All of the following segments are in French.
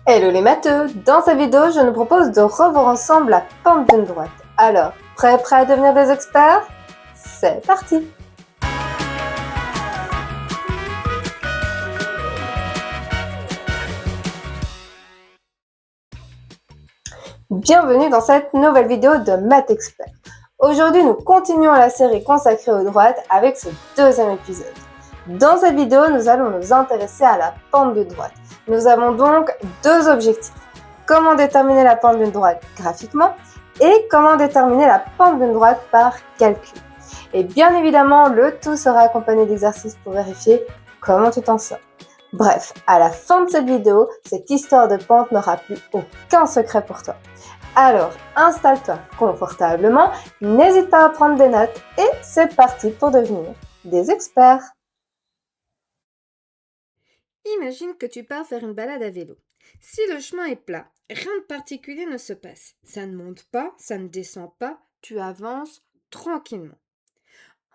Hello les matheux! Dans cette vidéo, je nous propose de revoir ensemble la pente d'une droite. Alors, prêts à devenir des experts? C'est parti! Bienvenue dans cette nouvelle vidéo de Math Expert. Aujourd'hui, nous continuons la série consacrée aux droites avec ce deuxième épisode. Dans cette vidéo, nous allons nous intéresser à la pente d'une droite. Nous avons donc deux objectifs. Comment déterminer la pente d'une droite graphiquement et comment déterminer la pente d'une droite par calcul. Et bien évidemment, le tout sera accompagné d'exercices pour vérifier comment tu t'en sors. Bref, à la fin de cette vidéo, cette histoire de pente n'aura plus aucun secret pour toi. Alors, installe-toi confortablement, n'hésite pas à prendre des notes et c'est parti pour devenir des experts. Imagine que tu pars faire une balade à vélo. Si le chemin est plat, rien de particulier ne se passe. Ça ne monte pas, ça ne descend pas, tu avances tranquillement.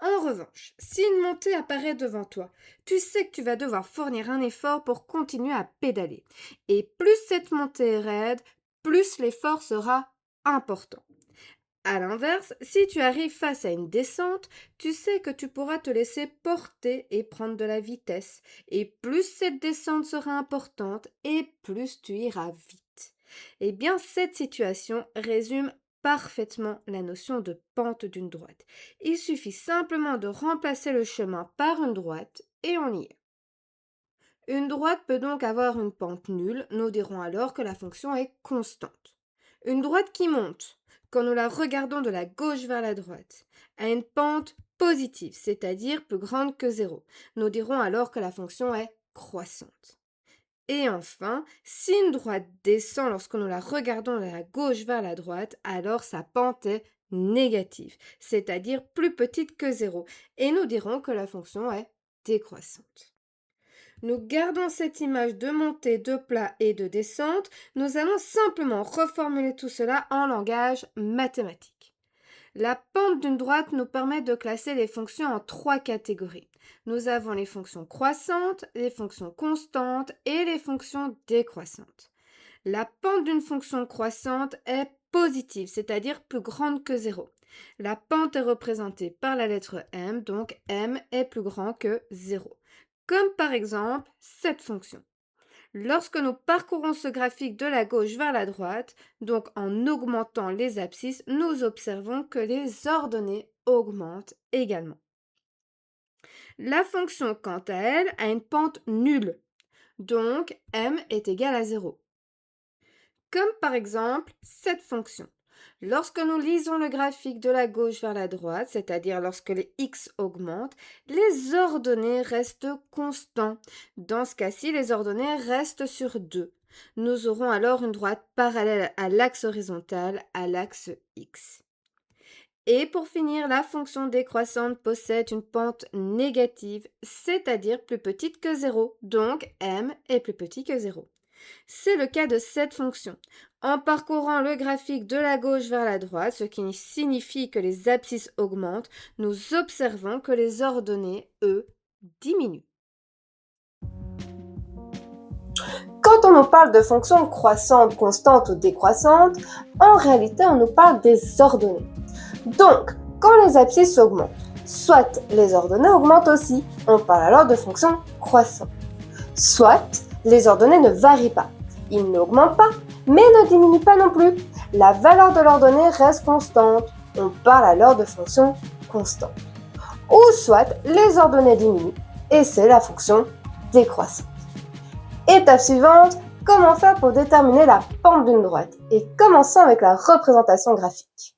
En revanche, si une montée apparaît devant toi, tu sais que tu vas devoir fournir un effort pour continuer à pédaler. Et plus cette montée est raide, plus l'effort sera important. À l'inverse, si tu arrives face à une descente, tu sais que tu pourras te laisser porter et prendre de la vitesse. Et plus cette descente sera importante, et plus tu iras vite. Eh bien, cette situation résume parfaitement la notion de pente d'une droite. Il suffit simplement de remplacer le chemin par une droite et on y est. Une droite peut donc avoir une pente nulle, nous dirons alors que la fonction est constante. Une droite qui monte, quand nous la regardons de la gauche vers la droite, a une pente positive, c'est-à-dire plus grande que 0. Nous dirons alors que la fonction est croissante. Et enfin, si une droite descend lorsque nous la regardons de la gauche vers la droite, alors sa pente est négative, c'est-à-dire plus petite que 0. Et nous dirons que la fonction est décroissante. Nous gardons cette image de montée, de plat et de descente. Nous allons simplement reformuler tout cela en langage mathématique. La pente d'une droite nous permet de classer les fonctions en trois catégories. Nous avons les fonctions croissantes, les fonctions constantes et les fonctions décroissantes. La pente d'une fonction croissante est positive, c'est-à-dire plus grande que 0. La pente est représentée par la lettre m, donc m est plus grand que 0. Comme par exemple cette fonction. Lorsque nous parcourons ce graphique de la gauche vers la droite, donc en augmentant les abscisses, nous observons que les ordonnées augmentent également. La fonction, quant à elle, a une pente nulle, donc m est égal à 0. Comme par exemple cette fonction. Lorsque nous lisons le graphique de la gauche vers la droite, c'est-à-dire lorsque les x augmentent, les ordonnées restent constants. Dans ce cas-ci, les ordonnées restent sur 2. Nous aurons alors une droite parallèle à l'axe horizontal, à l'axe x. Et pour finir, la fonction décroissante possède une pente négative, c'est-à-dire plus petite que 0, donc m est plus petit que 0. C'est le cas de cette fonction. En parcourant le graphique de la gauche vers la droite, ce qui signifie que les abscisses augmentent, nous observons que les ordonnées, eux, diminuent. Quand on nous parle de fonctions croissantes, constantes ou décroissantes, en réalité, on nous parle des ordonnées. Donc, quand les abscisses augmentent, soit les ordonnées augmentent aussi, on parle alors de fonctions croissantes. Soit les ordonnées ne varient pas, ils n'augmentent pas, mais ne diminuent pas non plus. La valeur de l'ordonnée reste constante, on parle alors de fonctions constantes. Ou soit les ordonnées diminuent, et c'est la fonction décroissante. Étape suivante, comment faire pour déterminer la pente d'une droite? Et commençons avec la représentation graphique.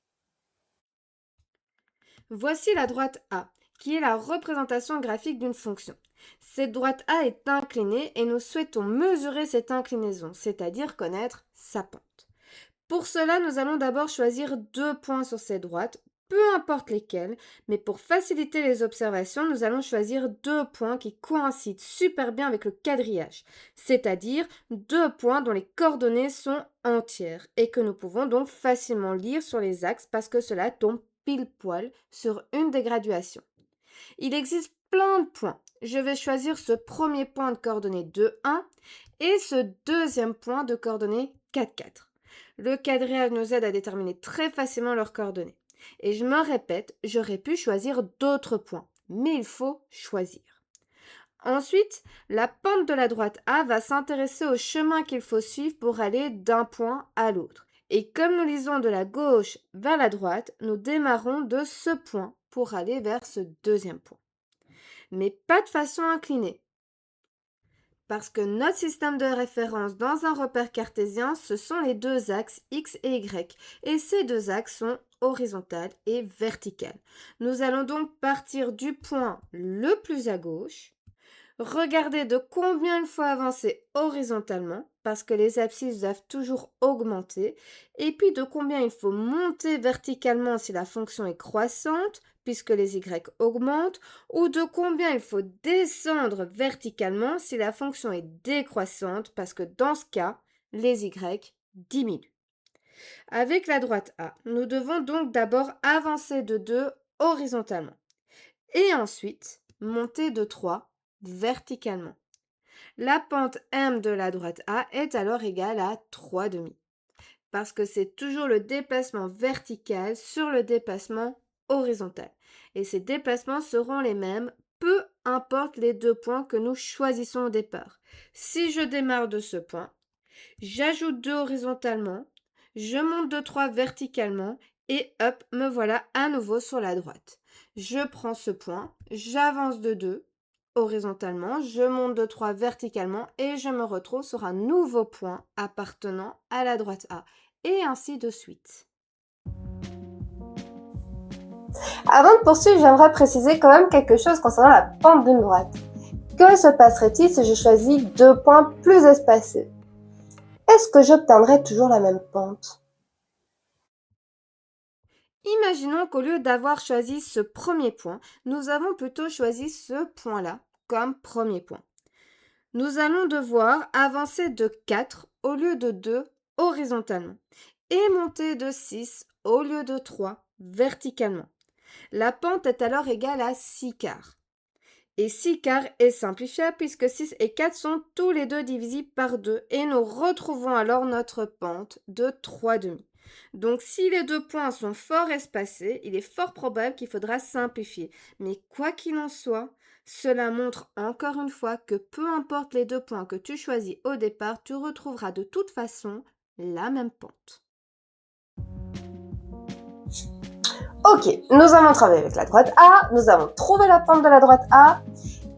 Voici la droite A, qui est la représentation graphique d'une fonction. Cette droite A est inclinée et nous souhaitons mesurer cette inclinaison, c'est-à-dire connaître sa pente. Pour cela, nous allons d'abord choisir 2 points sur cette droite, peu importe lesquels, mais pour faciliter les observations, nous allons choisir 2 points qui coïncident super bien avec le quadrillage, c'est-à-dire 2 points dont les coordonnées sont entières et que nous pouvons donc facilement lire sur les axes parce que cela tombe pile poil sur une des graduations. Il existe plein de points. Je vais choisir ce premier point de coordonnées 2, 1 et ce deuxième point de coordonnées 4, 4. Le quadrillage nous aide à déterminer très facilement leurs coordonnées. Et je me répète, j'aurais pu choisir d'autres points, mais il faut choisir. Ensuite, la pente de la droite A va s'intéresser au chemin qu'il faut suivre pour aller d'un point à l'autre. Et comme nous lisons de la gauche vers la droite, nous démarrons de ce point pour aller vers ce deuxième point. Mais pas de façon inclinée. Parce que notre système de référence dans un repère cartésien, ce sont les deux axes X et Y. Et ces deux axes sont horizontales et verticales. Nous allons donc partir du point le plus à gauche. Regardez de combien il faut avancer horizontalement, parce que les abscisses doivent toujours augmenter, et puis de combien il faut monter verticalement si la fonction est croissante, puisque les y augmentent, ou de combien il faut descendre verticalement si la fonction est décroissante, parce que dans ce cas, les y diminuent. Avec la droite A, nous devons donc d'abord avancer de 2 horizontalement, et ensuite monter de 3 verticalement. La pente M de la droite A est alors égale à 3,5, parce que c'est toujours le déplacement vertical sur le déplacement horizontal. Et ces déplacements seront les mêmes, peu importe les deux points que nous choisissons au départ. Si je démarre de ce point, j'ajoute 2 horizontalement, je monte de 3 verticalement, et hop, me voilà à nouveau sur la droite. Je prends ce point, j'avance de 2 horizontalement, je monte de 3 verticalement et je me retrouve sur un nouveau point appartenant à la droite A. Et ainsi de suite. Avant de poursuivre, j'aimerais préciser quand même quelque chose concernant la pente d'une droite. Que se passerait-il si je choisis deux points plus espacés? Est-ce que j'obtiendrai toujours la même pente? Imaginons qu'au lieu d'avoir choisi ce premier point, nous avons plutôt choisi ce point-là comme premier point. Nous allons devoir avancer de 4 au lieu de 2 horizontalement et monter de 6 au lieu de 3 verticalement. La pente est alors égale à 6 quarts. Et 6 quarts est simplifiable puisque 6 et 4 sont tous les deux divisibles par 2 et nous retrouvons alors notre pente de 3,5. Donc si les deux points sont fort espacés, il est fort probable qu'il faudra simplifier. Mais quoi qu'il en soit, cela montre encore une fois que peu importe les deux points que tu choisis au départ, tu retrouveras de toute façon la même pente. Ok, nous avons travaillé avec la droite A, nous avons trouvé la pente de la droite A,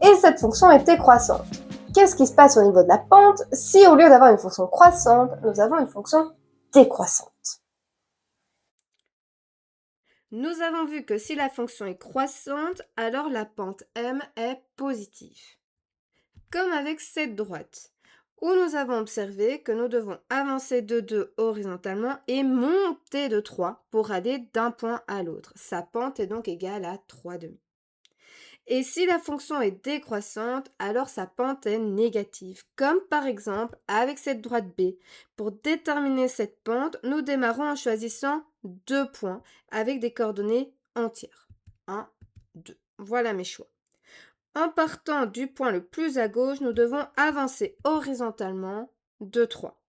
et cette fonction était croissante. Qu'est-ce qui se passe au niveau de la pente si au lieu d'avoir une fonction croissante, nous avons une fonction décroissante? Nous avons vu que si la fonction est croissante, alors la pente M est positive. Comme avec cette droite, où nous avons observé que nous devons avancer de 2 horizontalement et monter de 3 pour aller d'un point à l'autre. Sa pente est donc égale à 3,5. Et si la fonction est décroissante, alors sa pente est négative, comme par exemple avec cette droite B. Pour déterminer cette pente, nous démarrons en choisissant 2 points avec des coordonnées entières. 1, 2. Voilà mes choix. En partant du point le plus à gauche, nous devons avancer horizontalement de 3.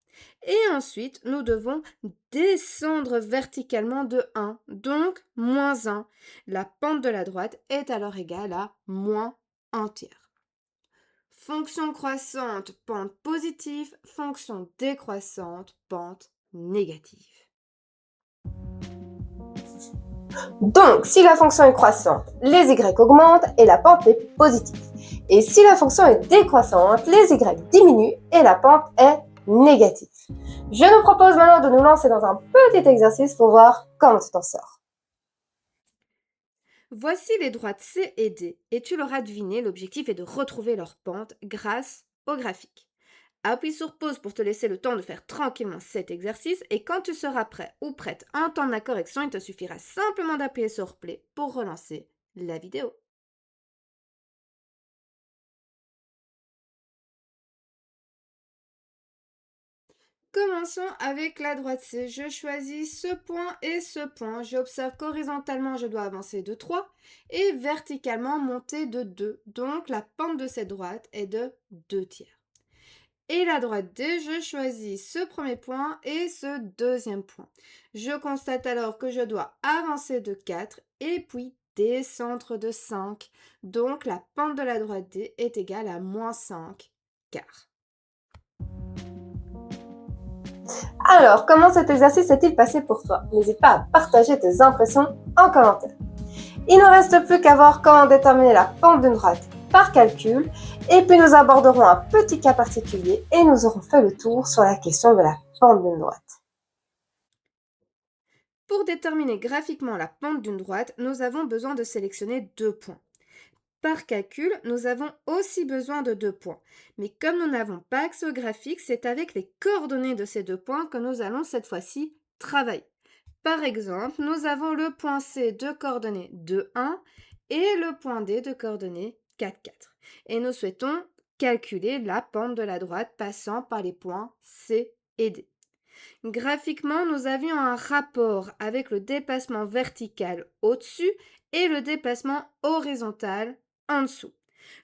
Et ensuite, nous devons descendre verticalement de 1, donc moins 1. La pente de la droite est alors égale à moins 1 tiers. Fonction croissante, pente positive. Fonction décroissante, pente négative. Donc, si la fonction est croissante, les y augmentent et la pente est positive. Et si la fonction est décroissante, les y diminuent et la pente est négative. Je nous propose maintenant de nous lancer dans un petit exercice pour voir comment tu t'en sors. Voici les droites C et D, et tu l'auras deviné, l'objectif est de retrouver leur pente grâce au graphique. Appuie sur pause pour te laisser le temps de faire tranquillement cet exercice, et quand tu seras prêt ou prête à entendre la correction, il te suffira simplement d'appuyer sur play pour relancer la vidéo. Commençons avec la droite C. Je choisis ce point et ce point. J'observe qu'horizontalement, je dois avancer de 3 et verticalement monter de 2. Donc, la pente de cette droite est de 2 tiers. Et la droite D, je choisis ce premier point et ce deuxième point. Je constate alors que je dois avancer de 4 et puis descendre de 5. Donc la pente de la droite D est égale à moins 5 quarts. Alors, comment cet exercice s'est-il passé pour toi? N'hésite pas à partager tes impressions en commentaire. Il ne reste plus qu'à voir comment déterminer la pente d'une droite par calcul, et puis nous aborderons un petit cas particulier et nous aurons fait le tour sur la question de la pente d'une droite. Pour déterminer graphiquement la pente d'une droite, nous avons besoin de sélectionner 2 points. Par calcul, nous avons aussi besoin de 2 points. Mais comme nous n'avons pas accès au graphique, c'est avec les coordonnées de ces 2 points que nous allons cette fois-ci travailler. Par exemple, nous avons le point C de coordonnées 2, 1 et le point D de coordonnées 4, 4. Et nous souhaitons calculer la pente de la droite passant par les points C et D. Graphiquement, nous avions un rapport avec le déplacement vertical au-dessus et le déplacement horizontal en dessous.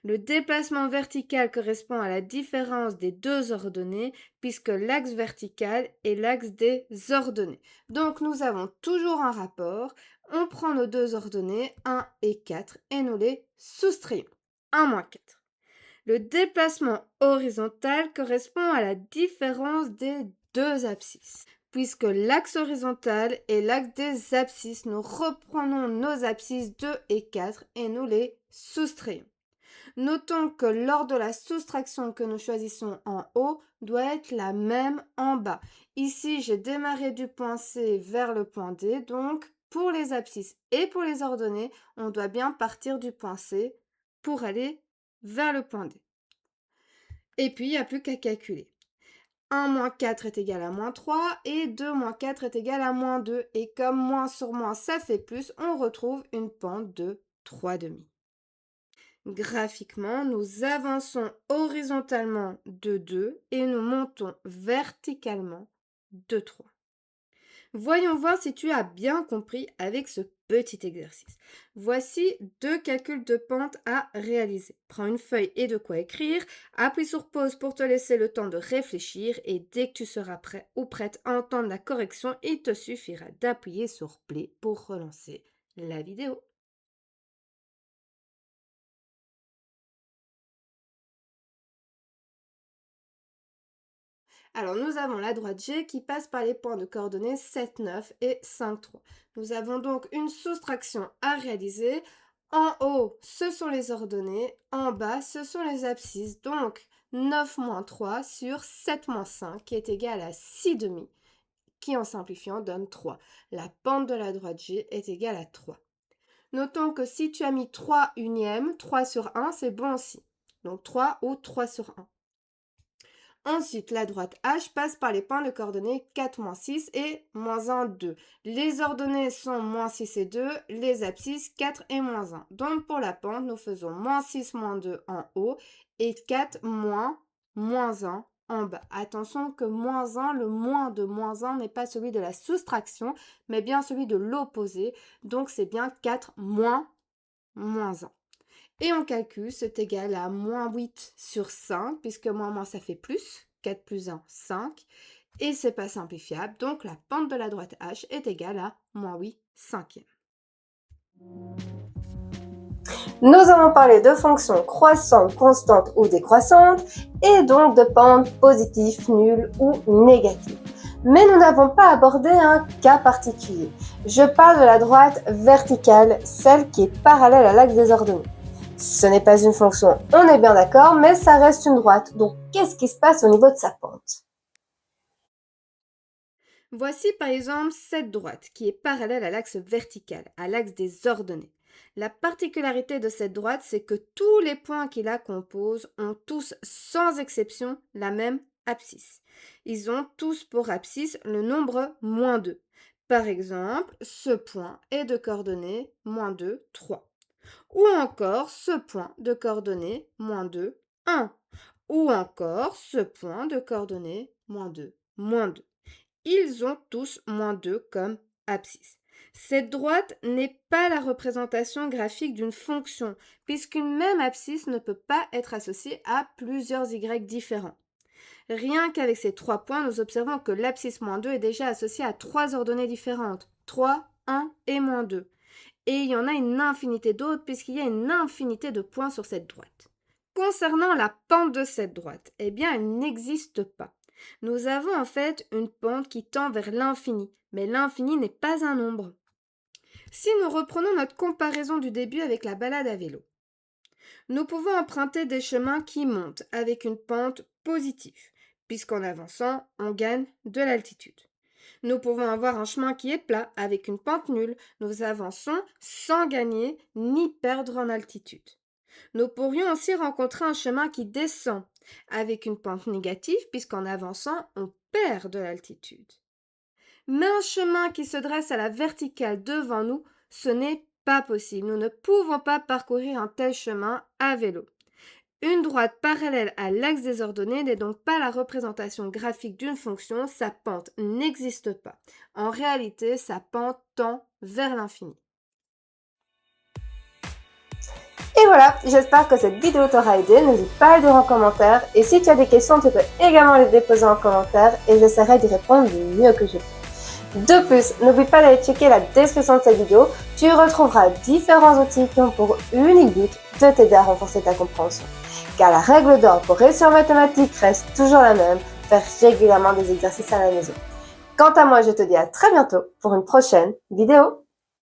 Le déplacement vertical correspond à la différence des deux ordonnées puisque l'axe vertical est l'axe des ordonnées. Donc nous avons toujours un rapport. On prend nos deux ordonnées, 1 et 4, et nous les soustrayons. 1 moins 4. Le déplacement horizontal correspond à la différence des deux abscisses. Puisque l'axe horizontal est l'axe des abscisses, nous reprenons nos abscisses 2 et 4 et nous les soustrayons. Notons que lors de la soustraction que nous choisissons en haut doit être la même en bas. Ici, j'ai démarré du point C vers le point D, donc pour les abscisses et pour les ordonnées, on doit bien partir du point C pour aller vers le point D. Et puis, il n'y a plus qu'à calculer. 1 moins 4 est égal à moins 3 et 2 moins 4 est égal à moins 2. Et comme moins sur moins, ça fait plus, on retrouve une pente de 3,5. Graphiquement, nous avançons horizontalement de 2 et nous montons verticalement de 3. Voyons voir si tu as bien compris avec ce petit exercice. Voici 2 calculs de pente à réaliser. Prends une feuille et de quoi écrire, appuie sur pause pour te laisser le temps de réfléchir et dès que tu seras prêt ou prête à entendre la correction, il te suffira d'appuyer sur play pour relancer la vidéo. Alors, nous avons la droite G qui passe par les points de coordonnées 7, 9 et 5, 3. Nous avons donc une soustraction à réaliser. En haut, ce sont les ordonnées. En bas, ce sont les abscisses. Donc, 9 moins 3 sur 7 moins 5 qui est égal à 6,5, qui en simplifiant donne 3. La pente de la droite G est égale à 3. Notons que si tu as mis 3 unièmes, 3 sur 1, c'est bon aussi. Donc 3 ou 3 sur 1. Ensuite, la droite H passe par les points de coordonnées 4, moins 6 et moins 1, 2. Les ordonnées sont moins 6 et 2, les abscisses 4 et moins 1. Donc pour la pente, nous faisons moins 6, moins 2 en haut et 4 moins 1 en bas. Attention que moins 1, le moins de moins 1 n'est pas celui de la soustraction, mais bien celui de l'opposé. Donc c'est bien 4 moins 1. Et on calcule, c'est égal à moins 8 sur 5, puisque moins ça fait plus. 4 plus 1, 5. Et c'est pas simplifiable, donc la pente de la droite H est égale à moins 8 cinquièmes. Nous avons parlé de fonctions croissantes, constantes ou décroissantes, et donc de pentes positives, nulles ou négatives. Mais nous n'avons pas abordé un cas particulier. Je parle de la droite verticale, celle qui est parallèle à l'axe des ordonnées. Ce n'est pas une fonction, on est bien d'accord, mais ça reste une droite. Donc, qu'est-ce qui se passe au niveau de sa pente? Voici par exemple cette droite qui est parallèle à l'axe vertical, à l'axe des ordonnées. La particularité de cette droite, c'est que tous les points qui la composent ont tous, sans exception, la même abscisse. Ils ont tous pour abscisse le nombre moins 2. Par exemple, ce point est de coordonnées moins 2, 3. Ou encore ce point de coordonnées moins 2, 1. Ou encore ce point de coordonnées moins 2, moins 2. Ils ont tous moins 2 comme abscisse. Cette droite n'est pas la représentation graphique d'une fonction, puisqu'une même abscisse ne peut pas être associée à plusieurs y différents. Rien qu'avec ces 3 points, nous observons que l'abscisse moins 2 est déjà associée à 3 ordonnées différentes, 3, 1 et moins 2. Et il y en a une infinité d'autres puisqu'il y a une infinité de points sur cette droite. Concernant la pente de cette droite, eh bien elle n'existe pas. Nous avons en fait une pente qui tend vers l'infini, mais l'infini n'est pas un nombre. Si nous reprenons notre comparaison du début avec la balade à vélo, nous pouvons emprunter des chemins qui montent avec une pente positive, puisqu'en avançant, on gagne de l'altitude. Nous pouvons avoir un chemin qui est plat avec une pente nulle, nous avançons sans gagner ni perdre en altitude. Nous pourrions aussi rencontrer un chemin qui descend avec une pente négative, puisqu'en avançant, on perd de l'altitude. Mais un chemin qui se dresse à la verticale devant nous, ce n'est pas possible. Nous ne pouvons pas parcourir un tel chemin à vélo. Une droite parallèle à l'axe des ordonnées n'est donc pas la représentation graphique d'une fonction, sa pente n'existe pas. En réalité, sa pente tend vers l'infini. Et voilà, j'espère que cette vidéo t'aura aidé. N'hésite pas à le dire en commentaire. Et si tu as des questions, tu peux également les déposer en commentaire et j'essaierai d'y répondre du mieux que je peux. De plus, n'oublie pas d'aller checker la description de cette vidéo. Tu y retrouveras différents outils qui ont pour unique but de t'aider à renforcer ta compréhension. Car la règle d'or pour réussir en mathématiques reste toujours la même, faire régulièrement des exercices à la maison. Quant à moi, je te dis à très bientôt pour une prochaine vidéo.